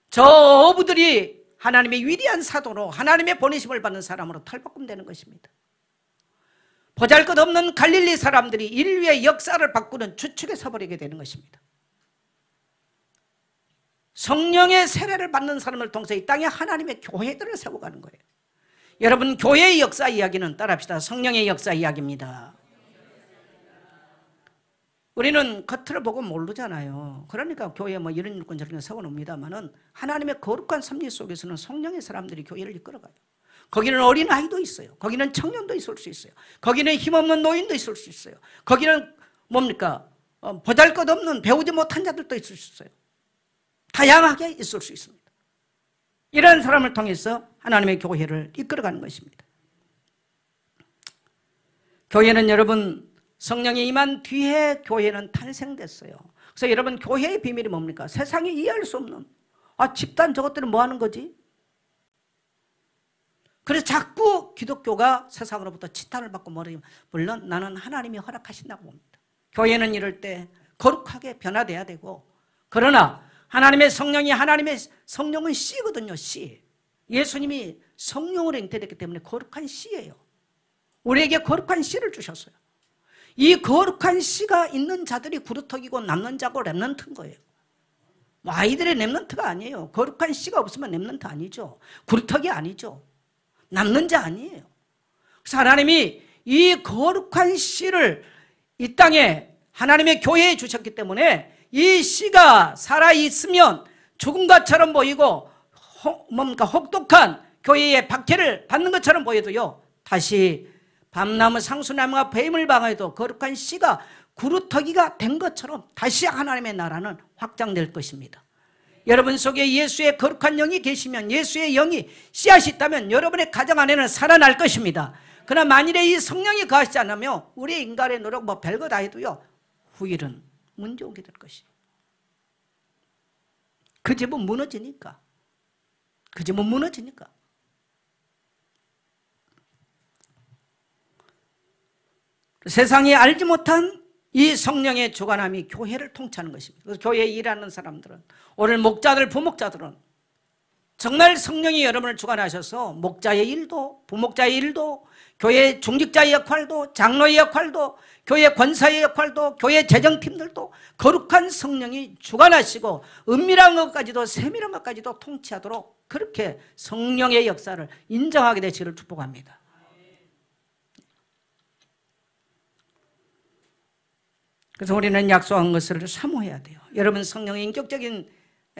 저 어부들이 하나님의 위대한 사도로 하나님의 보내심을 받는 사람으로 탈바꿈되는 것입니다. 보잘것없는 갈릴리 사람들이 인류의 역사를 바꾸는 주축에 서버리게 되는 것입니다. 성령의 세례를 받는 사람을 통해서 이 땅에 하나님의 교회들을 세워가는 거예요. 여러분, 교회의 역사 이야기는 따라합시다. 성령의 역사 이야기입니다. 우리는 겉으로 보고 모르잖아요. 그러니까 교회에 뭐 이런 일꾼 저런 거 세워놓습니다만은 하나님의 거룩한 섭리 속에서는 성령의 사람들이 교회를 이끌어가요. 거기는 어린아이도 있어요. 거기는 청년도 있을 수 있어요. 거기는 힘없는 노인도 있을 수 있어요. 거기는 뭡니까? 보잘것없는 배우지 못한 자들도 있을 수 있어요. 다양하게 있을 수 있습니다. 이런 사람을 통해서 하나님의 교회를 이끌어가는 것입니다. 교회는 여러분, 성령이 임한 뒤에 교회는 탄생됐어요. 그래서 여러분, 교회의 비밀이 뭡니까? 세상이 이해할 수 없는, 집단 저것들은 뭐 하는 거지? 그래서 자꾸 기독교가 세상으로부터 치탄을 받고 머리면, 물론 나는 하나님이 허락하신다고 봅니다. 교회는 이럴 때 거룩하게 변화돼야 되고, 그러나 하나님의 성령은 씨거든요. 씨. 예수님이 성령으로 잉태됐기 때문에 거룩한 씨예요. 우리에게 거룩한 씨를 주셨어요. 이 거룩한 씨가 있는 자들이 구루터기고 남는 자고 렘넌트인 거예요. 뭐 아이들의 렘넌트가 아니에요. 거룩한 씨가 없으면 렘넌트 아니죠. 구루터기 아니죠. 남는 자 아니에요. 그래서 하나님이 이 거룩한 씨를 이 땅에 하나님의 교회에 주셨기 때문에 이 씨가 살아있으면 죽은 것처럼 보이고 혹독한 교회의 박해를 받는 것처럼 보여도요, 다시 밤나무 상수나무가 뱀을 방어해도 거룩한 씨가 구루터기가 된 것처럼 다시 하나님의 나라는 확장될 것입니다. 여러분 속에 예수의 거룩한 영이 계시면, 예수의 영이 씨앗이 있다면 여러분의 가정 안에는 살아날 것입니다. 그러나 만일에 이 성령이 거하시지 않으면 우리의 인간의 노력 뭐 별거 다 해도요, 후일은 문제 오게 될 것이에요. 그 집은 무너지니까. 그 집은 무너지니까. 세상이 알지 못한 이 성령의 주관함이 교회를 통치하는 것입니다. 그래서 교회에 일하는 사람들은, 오늘 목자들, 부목자들은 정말 성령이 여러분을 주관하셔서 목자의 일도, 부목자의 일도, 교회 중직자의 역할도, 장로의 역할도, 교회 권사의 역할도, 교회 재정팀들도 거룩한 성령이 주관하시고 은밀한 것까지도 세밀한 것까지도 통치하도록 그렇게 성령의 역사를 인정하게 되시기를 축복합니다. 그래서 우리는 약속한 것을 사모해야 돼요. 여러분, 성령의 인격적인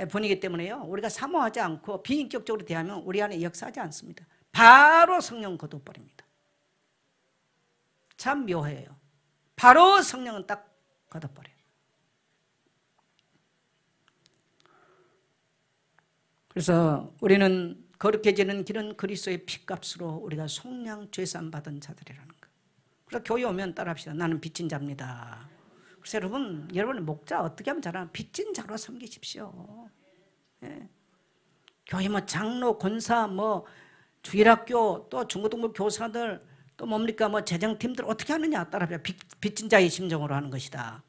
분이기 때문에요, 우리가 사모하지 않고 비인격적으로 대하면 우리 안에 역사하지 않습니다. 바로 성령 거둬버립니다. 참 묘해요. 바로 성령은 딱 거둬버려요. 그래서 우리는 거룩해지는 길은 그리스도의 피값으로 우리가 속량 죄산 받은 자들이라는 거. 그래서 교회 오면 따라합시다. 나는 빚진 자입니다. 그래서 여러분의 목자 어떻게 하면 잘하나? 빚진 자로 섬기십시오. 예. 교회 뭐 장로, 권사, 뭐 주일학교, 또 중고등부 교사들, 또 뭡니까 뭐 재정팀들 어떻게 하느냐? 따라합시다. 빚진 자의 심정으로 하는 것이다.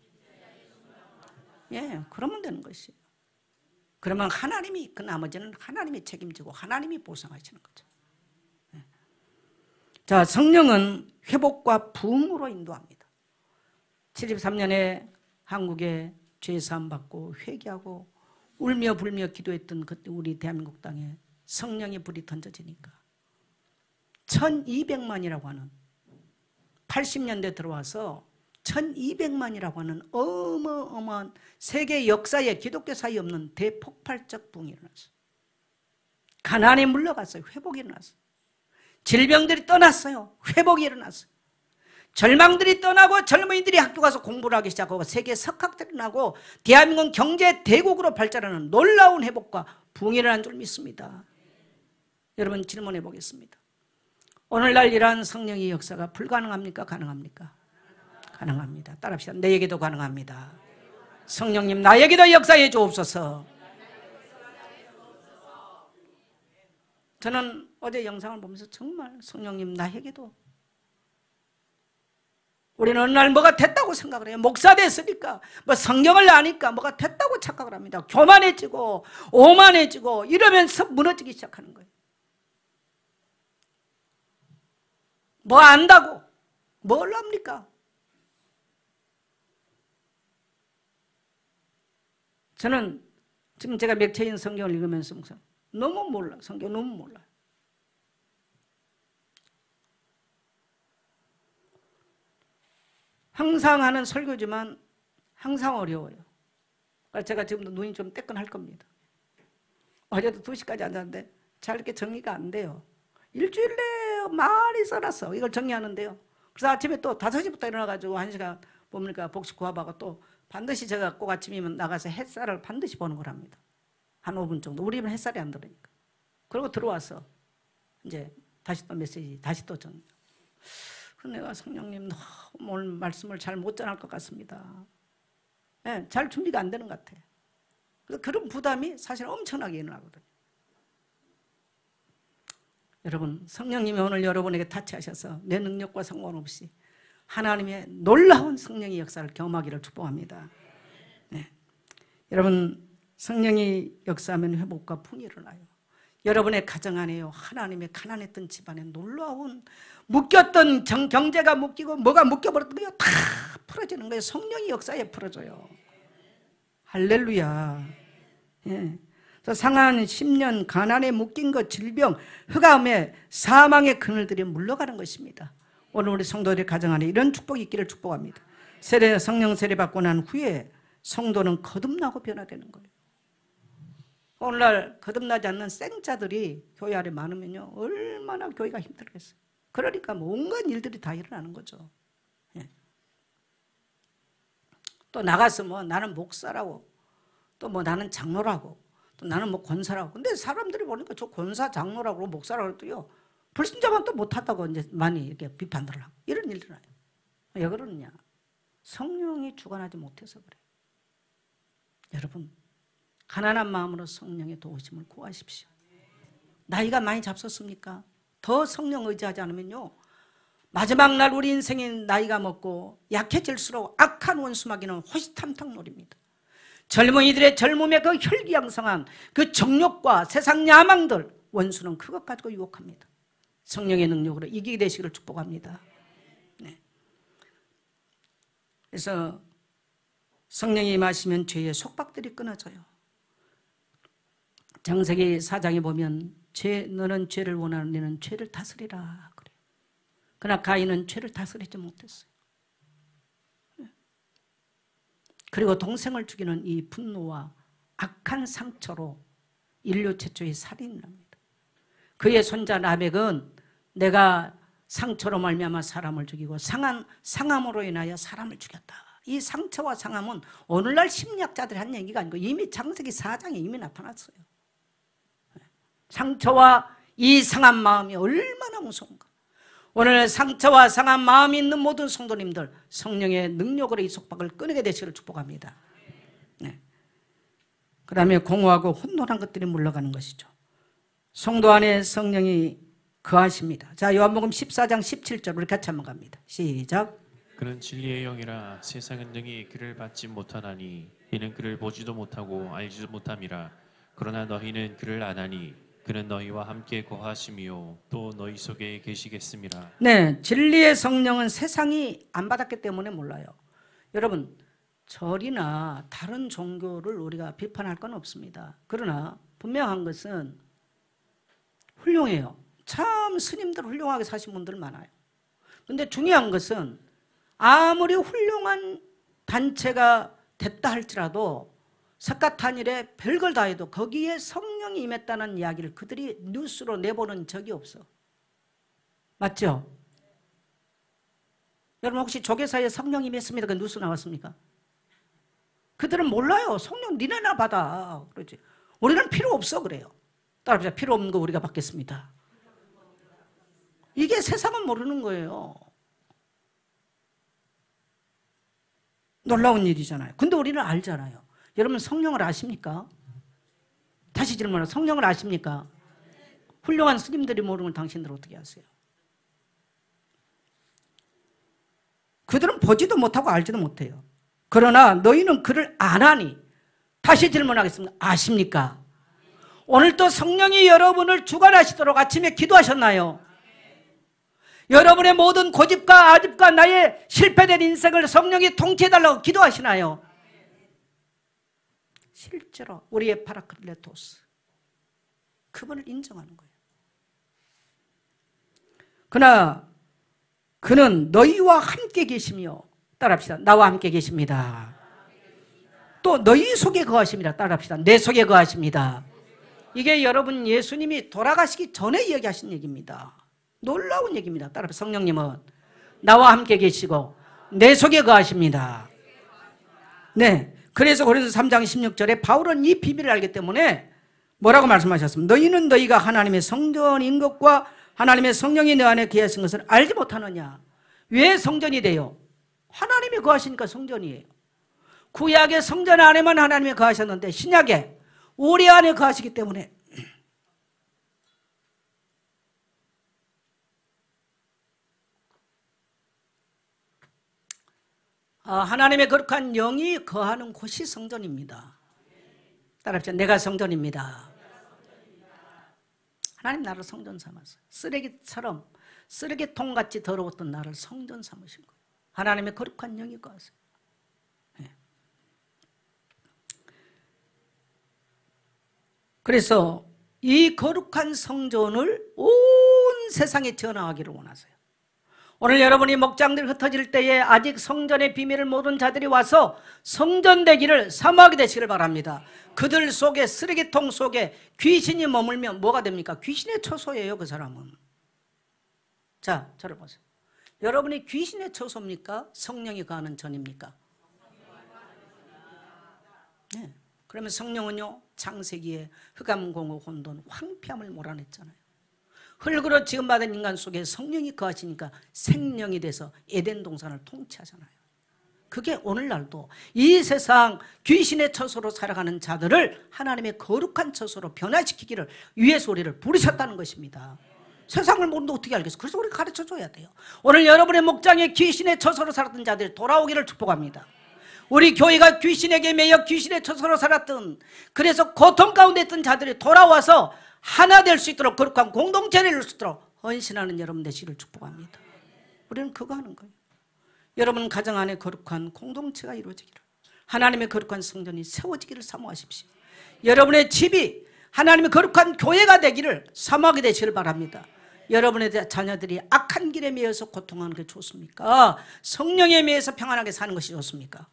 예, 그러면 되는 것이에요. 그러면 하나님이, 그 나머지는 하나님이 책임지고 하나님이 보상하시는 거죠. 예. 자, 성령은 회복과 부흥으로 인도합니다. 73년에 한국에 죄사함 받고 회개하고 울며 불며 기도했던 그때 우리 대한민국 땅에 성령의 불이 던져지니까 1200만이라고 하는 80년대 들어와서 1200만이라고 하는 어마어마한 세계 역사에 기독교 사이에 없는 대폭발적 붕이 일어났어요. 가난이 물러갔어요. 회복이 일어났어요. 질병들이 떠났어요. 회복이 일어났어요. 절망들이 떠나고 젊은이들이 학교 가서 공부를 하기 시작하고 세계 석학들이 나고 대한민국 경제 대국으로 발전하는 놀라운 회복과 붕이 일어난 줄 믿습니다. 여러분 질문해 보겠습니다. 오늘날 이러한 성령의 역사가 불가능합니까? 가능합니까? 가능합니다. 따라합시다. 내에게도 가능합니다. 성령님 나에게도 역사해 주옵소서. 저는 어제 영상을 보면서 정말 성령님 나에게도, 우리는 어느 날 뭐가 됐다고 생각을 해요. 목사 됐으니까, 뭐 성경을 아니까 뭐가 됐다고 착각을 합니다. 교만해지고 오만해지고 이러면서 무너지기 시작하는 거예요. 뭐 안다고 뭘 합니까? 저는 지금 제가 맥체인 성경을 읽으면서 너무 몰라. 성경 너무 몰라. 항상 하는 설교지만 항상 어려워요. 그러니까 제가 지금도 눈이 좀 따끈할 겁니다. 어제도 2시까지 앉았는데 잘 이렇게 정리가 안 돼요. 일주일 내에 많이 써놨어. 이걸 정리하는데요. 그래서 아침에 또 5시부터 일어나가지고 1시간 보니까 복식 구합하고 또 반드시 제가 꼭 아침이면 나가서 햇살을 반드시 보는 거랍니다. 한 5분 정도. 우리 집은 햇살이 안 들으니까. 그리고 들어와서 이제 다시 또 메시지, 다시 또 정리. 그래서 내가 성령님 오늘 말씀을 잘 못 전할 것 같습니다. 네, 잘 준비가 안 되는 것 같아. 그래서 그런 부담이 사실 엄청나게 일어나거든요. 여러분 성령님이 오늘 여러분에게 타치하셔서 내 능력과 상관없이 하나님의 놀라운 성령의 역사를 경험하기를 축복합니다. 네. 여러분 성령이 역사하면 회복과 풍이 일어나요. 여러분의 가정 안에요. 하나님의 가난했던 집안에 놀라운 묶였던 경제가 묶이고 뭐가 묶여버렸던 거예요. 다 풀어지는 거예요. 성령이 역사에 풀어져요. 할렐루야. 예. 상한 10년 가난에 묶인 것, 질병, 흑암에 사망의 그늘들이 물러가는 것입니다. 오늘 우리 성도들의 가정 안에 이런 축복이 있기를 축복합니다. 성령 세례 받고 난 후에 성도는 거듭나고 변화되는 거예요. 오늘날 거듭나지 않는 생자들이 교회 안에 많으면요 얼마나 교회가 힘들겠어요. 그러니까 온갖 일들이 다 일어나는 거죠. 예. 또 나가서 뭐 나는 목사라고, 또 뭐 나는 장로라고, 또 나는 뭐 권사라고. 근데 사람들이 보니까 저 권사, 장로라고 목사라고 해도요 불신자만 또 못하다고 이제 많이 이렇게 비판들을 하고 이런 일들 나요. 왜 그러느냐? 성령이 주관하지 못해서 그래요. 여러분 가난한 마음으로 성령의 도우심을 구하십시오. 나이가 많이 잡섰습니까? 더 성령 의지하지 않으면요 마지막 날 우리 인생이 나이가 먹고 약해질수록 악한 원수마귀는 호시탐탐 노립니다. 젊은이들의 젊음의 그 혈기양성한 그 정욕과 세상 야망들, 원수는 그것 가지고 유혹합니다. 성령의 능력으로 이기게 되시기를 축복합니다. 네. 그래서 성령이 임하시면 죄의 속박들이 끊어져요. 창세기 4장에 보면 너는 죄를 원하는 너는 죄를 다스리라 그래요. 그러나 가인은 죄를 다스리지 못했어요. 그리고 동생을 죽이는 이 분노와 악한 상처로 인류 최초의 살인을 합니다. 그의 손자 라멕은 내가 상처로 말미암아 사람을 죽이고 상함으로 인하여 사람을 죽였다. 이 상처와 상함은 오늘날 심리학자들이 한 얘기가 아니고 이미 창세기 4장에 이미 나타났어요. 상처와 이 상한 마음이 얼마나 무서운가. 오늘 상처와 상한 마음이 있는 모든 성도님들 성령의 능력으로 이 속박을 끊게 되시기를 축복합니다. 네. 그 다음에 공허하고 혼돈한 것들이 물러가는 것이죠. 성도 안에 성령이 거하십니다. 자, 요한복음 14장 17절 우리 같이 한번 갑니다. 시작. 그는 진리의 영이라 세상은 능히 그를 받지 못하나니 이는 그를 보지도 못하고 알지도 못함이라. 그러나 너희는 그를 아나니 그는 너희와 함께 거하심이요 또 너희 속에 계시겠음이라. 네, 진리의 성령은 세상이 안 받았기 때문에 몰라요. 여러분 절이나 다른 종교를 우리가 비판할 건 없습니다. 그러나 분명한 것은 훌륭해요. 참 스님들 훌륭하게 사신 분들 많아요. 근데 중요한 것은 아무리 훌륭한 단체가 됐다 할지라도 석가탄일에 별걸 다 해도 거기에 성령이 임했다는 이야기를 그들이 뉴스로 내보는 적이 없어. 맞죠? 여러분 혹시 조계사에 성령이 임했습니다. 그 뉴스 나왔습니까? 그들은 몰라요. 성령 니네나 받아. 그러지. 우리는 필요 없어 그래요. 따라합시다. 필요 없는 거 우리가 받겠습니다. 이게 세상은 모르는 거예요. 놀라운 일이잖아요. 근데 우리는 알잖아요. 여러분 성령을 아십니까? 다시 질문해요. 성령을 아십니까? 훌륭한 스님들이 모르는 걸 당신들 어떻게 아세요? 그들은 보지도 못하고 알지도 못해요. 그러나 너희는 그를 안 하니. 다시 질문하겠습니다. 아십니까? 오늘 또 성령이 여러분을 주관하시도록 아침에 기도하셨나요? 여러분의 모든 고집과 아집과 나의 실패된 인생을 성령이 통치해달라고 기도하시나요? 실제로 우리의 파라클레토스 그분을 인정하는 거예요. 그러나 그는 너희와 함께 계시며 따라합시다. 나와 함께 계십니다. 또 너희 속에 거하십니다. 따라합시다. 내 속에 거하십니다. 이게 여러분 예수님이 돌아가시기 전에 이야기하신 얘기입니다. 놀라운 얘기입니다. 따라합시다. 성령님은 나와 함께 계시고 내 속에 거하십니다. 네, 그래서 고린도서 3장 16절에 바울은 이 비밀을 알기 때문에 뭐라고 말씀하셨습니까? 너희는 너희가 하나님의 성전인 것과 하나님의 성령이 너 안에 거하신 것을 알지 못하느냐. 왜 성전이 돼요? 하나님이 거하시니까 성전이에요. 구약의 성전 안에만 하나님이 거하셨는데 신약에 우리 안에 거하시기 때문에 하나님의 거룩한 영이 거하는 곳이 성전입니다. 따라합시다. 내가 성전입니다. 하나님 나를 성전 삼았어요. 쓰레기처럼 쓰레기통같이 더러웠던 나를 성전 삼으신 거예요. 하나님의 거룩한 영이 거하세요. 네. 그래서 이 거룩한 성전을 온 세상에 전하기를 원하세요. 오늘 여러분이 목장들 흩어질 때에 아직 성전의 비밀을 모르는 자들이 와서 성전 되기를 사모하게 되시길 바랍니다. 그들 속에 쓰레기통 속에 귀신이 머물면 뭐가 됩니까? 귀신의 처소예요. 그 사람은. 자, 저를 보세요. 여러분이 귀신의 처소입니까? 성령이 거하는 전입니까? 네. 그러면 성령은요 창세기에 흑암 공허 혼돈 황폐함을 몰아냈잖아요. 흙으로 지금 받은 인간 속에 성령이 거하시니까 생명이 돼서 에덴 동산을 통치하잖아요. 그게 오늘날도 이 세상 귀신의 처소로 살아가는 자들을 하나님의 거룩한 처소로 변화시키기를 위해서 우리를 부르셨다는 것입니다. 세상을 모르는데 어떻게 알겠어? 그래서 우리가 가르쳐줘야 돼요. 오늘 여러분의 목장에 귀신의 처소로 살았던 자들이 돌아오기를 축복합니다. 우리 교회가 귀신에게 매여 귀신의 처소로 살았던, 그래서 고통 가운데 있던 자들이 돌아와서 하나 될 수 있도록 거룩한 공동체를 이룰 수 있도록 헌신하는 여러분 되시기를 축복합니다. 우리는 그거 하는 거예요. 여러분 가정 안에 거룩한 공동체가 이루어지기를, 하나님의 거룩한 성전이 세워지기를 사모하십시오. 여러분의 집이 하나님의 거룩한 교회가 되기를 사모하게 되시기를 바랍니다. 여러분의 자녀들이 악한 길에 매여서 고통하는 게 좋습니까? 성령에 매여서 평안하게 사는 것이 좋습니까?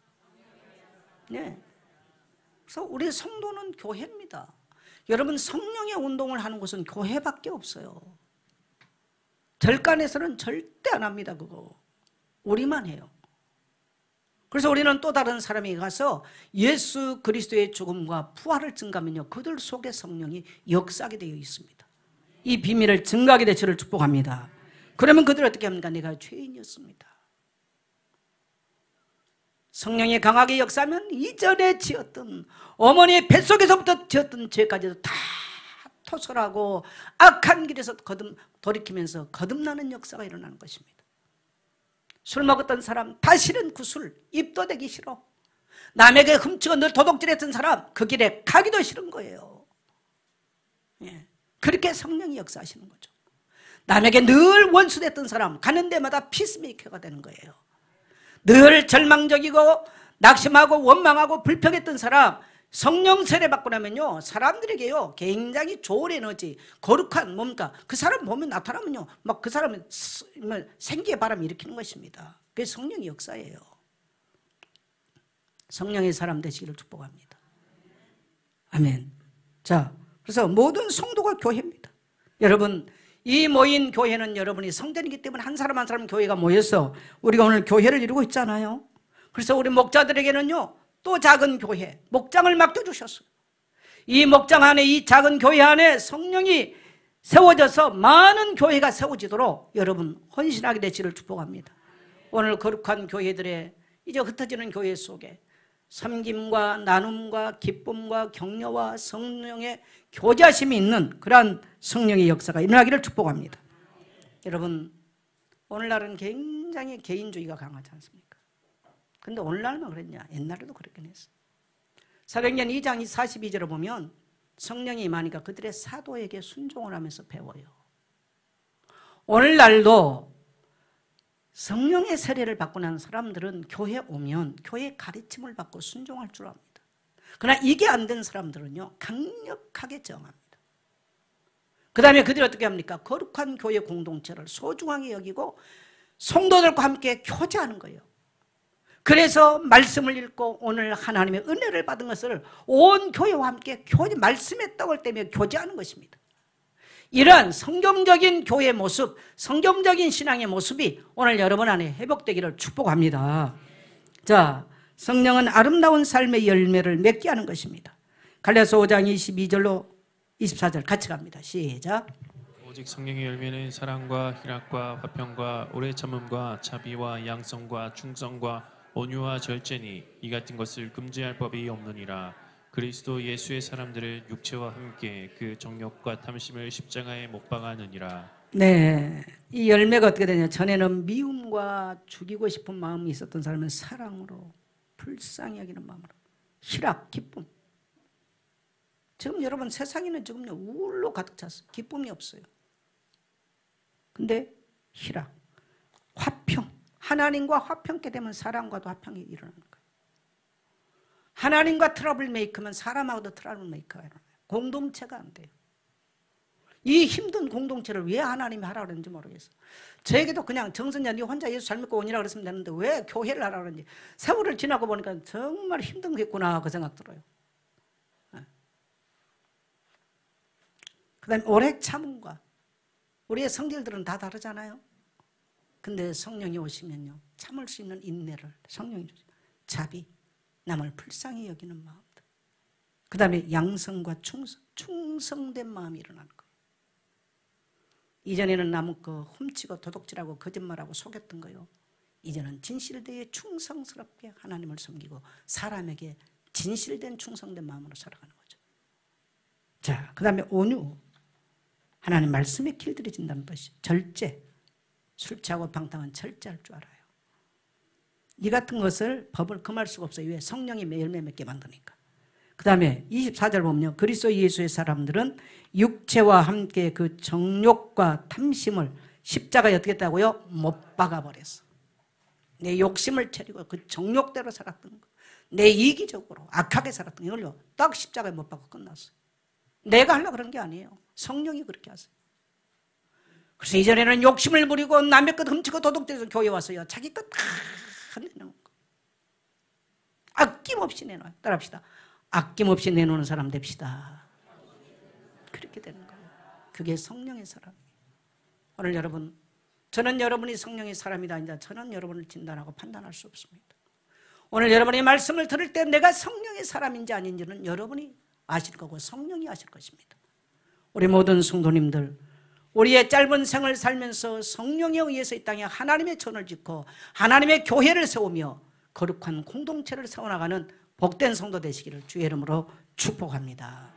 네. 그래서 우리 성도는 교회입니다. 여러분 성령의 운동을 하는 곳은 교회밖에 없어요. 절간에서는 절대 안 합니다. 그거 우리만 해요. 그래서 우리는 또 다른 사람에게 가서 예수 그리스도의 죽음과 부활을 증가하면요 그들 속에 성령이 역사하게 되어 있습니다. 이 비밀을 증가하게 되시를 축복합니다. 그러면 그들이 어떻게 합니까? 내가 죄인이었습니다. 성령이 강하게 역사하면 이전에 지었던 어머니의 뱃속에서부터 지었던 죄까지도 다 토설하고 악한 길에서 돌이키면서 거듭나는 역사가 일어나는 것입니다. 술 먹었던 사람 다시는 그 술 입도 대기 싫어. 남에게 훔치고 늘 도둑질했던 사람 그 길에 가기도 싫은 거예요. 예. 그렇게 성령이 역사하시는 거죠. 남에게 늘 원수됐던 사람 가는 데마다 피스메이커가 되는 거예요. 늘 절망적이고 낙심하고 원망하고 불평했던 사람 성령 세례 받고 나면요, 사람들에게요 굉장히 좋은 에너지, 거룩한 뭔가 그 사람 보면 나타나면요 막 그 사람은 생기의 바람을 일으키는 것입니다. 그게 성령의 역사예요. 성령의 사람 되시기를 축복합니다. 아멘. 자, 그래서 모든 성도가 교회입니다. 여러분, 이 모인 교회는 여러분이 성전이기 때문에 한 사람 한 사람 교회가 모여서 우리가 오늘 교회를 이루고 있잖아요. 그래서 우리 목자들에게는요 또 작은 교회, 목장을 맡겨주셨어요. 이 목장 안에, 이 작은 교회 안에 성령이 세워져서 많은 교회가 세워지도록 여러분 헌신하게 되시기를 축복합니다. 오늘 거룩한 교회들의 이제 흩어지는 교회 속에 섬김과 나눔과 기쁨과 격려와 성령의 교제하심이 있는 그러한 성령의 역사가 일어나기를 축복합니다. 여러분, 오늘날은 굉장히 개인주의가 강하지 않습니까? 근데 오늘날만 그랬냐? 옛날에도 그랬긴 했어. 사도행전 2장 42절을 보면 성령이 임하니까 그들의 사도에게 순종을 하면서 배워요. 오늘날도 성령의 세례를 받고 난 사람들은 교회에 오면 교회의 가르침을 받고 순종할 줄 압니다. 그러나 이게 안 된 사람들은요 강력하게 저항합니다. 그 다음에 그들이 어떻게 합니까? 거룩한 교회 공동체를 소중하게 여기고 성도들과 함께 교제하는 거예요. 그래서 말씀을 읽고 오늘 하나님의 은혜를 받은 것을 온 교회와 함께 말씀의 떡을 떼며 교제하는 것입니다. 이러한 성경적인 교회의 모습, 성경적인 신앙의 모습이 오늘 여러분 안에 회복되기를 축복합니다. 자, 성령은 아름다운 삶의 열매를 맺게 하는 것입니다. 갈라디아서 5장 22절로 24절 같이 갑니다. 시작. 오직 성령의 열매는 사랑과 희락과 화평과 오래 참음과 자비와 양성과 충성과 온유와 절제니 이 같은 것을 금지할 법이 없느니라. 그리스도 예수의 사람들을 육체와 함께 그 정욕과 탐심을 십자가에 못 박아느니라. 네, 이 열매가 어떻게 되냐? 전에는 미움과 죽이고 싶은 마음이 있었던 사람은 사랑으로, 불쌍히 여기는 마음으로, 희락, 기쁨. 지금 여러분 세상에는 지금요 우울로 가득 찼어요. 기쁨이 없어요. 근데 희락, 화평, 하나님과 화평케 되면 사람과도 화평이 일어나는 거예요. 하나님과 트러블 메이커면 사람하고도 트러블 메이커가 일어나요. 공동체가 안 돼요. 이 힘든 공동체를 왜 하나님이 하라고 그러는지 모르겠어요. 저에게도 그냥 정선자 네 혼자 예수 잘 믿고 오니라 그랬으면 되는데 왜 교회를 하라고 그러는지 세월을 지나고 보니까 정말 힘든 거겠구나 그 생각 들어요. 그 다음에 오래 참음과, 우리의 성질들은 다 다르잖아요. 근데 성령이 오시면요 참을 수 있는 인내를 성령이 주죠. 자비, 남을 불쌍히 여기는 마음들. 그 다음에 양성과 충성된 마음이 일어나는 거예요. 이전에는 남은 거 훔치고 도둑질하고 거짓말하고 속였던 거요. 이제는 진실되게 충성스럽게 하나님을 섬기고 사람에게 진실된 충성된 마음으로 살아가는 거죠. 자, 그 다음에 온유, 하나님 말씀에 길들여진다는 것이 절제, 술 취하고 방탕한 절제할 줄 알아요. 이 같은 것을 법을 금할 수가 없어요. 왜? 성령이 열매 맺게 만드니까. 그 다음에 24절 보면 그리스도 예수의 사람들은 육체와 함께 그 정욕과 탐심을 십자가에 어떻게 했다고요? 못 박아버렸어. 내 욕심을 차리고 그 정욕대로 살았던 거, 내 이기적으로 악하게 살았던 이걸로 딱 십자가에 못 박고 끝났어요. 내가 하려고 그런 게 아니에요. 성령이 그렇게 하세요. 그래서 이전에는 욕심을 부리고 남의 것 훔치고 도둑질해서 교회 와서요 자기 것 다 내놓은 거, 아낌없이 내놔요. 따라합시다. 아낌없이 내놓는 사람 됩시다. 그렇게 되는 거예요. 그게 성령의 사람이에요. 오늘 여러분, 저는 여러분이 성령의 사람이다 아니다, 저는 여러분을 진단하고 판단할 수 없습니다. 오늘 여러분이 말씀을 들을 때 내가 성령의 사람인지 아닌지는 여러분이 아실 거고 성령이 아실 것입니다. 우리 모든 성도님들, 우리의 짧은 생을 살면서 성령에 의해서 이 땅에 하나님의 전을 짓고 하나님의 교회를 세우며 거룩한 공동체를 세워나가는 복된 성도 되시기를 주의 이름으로 축복합니다.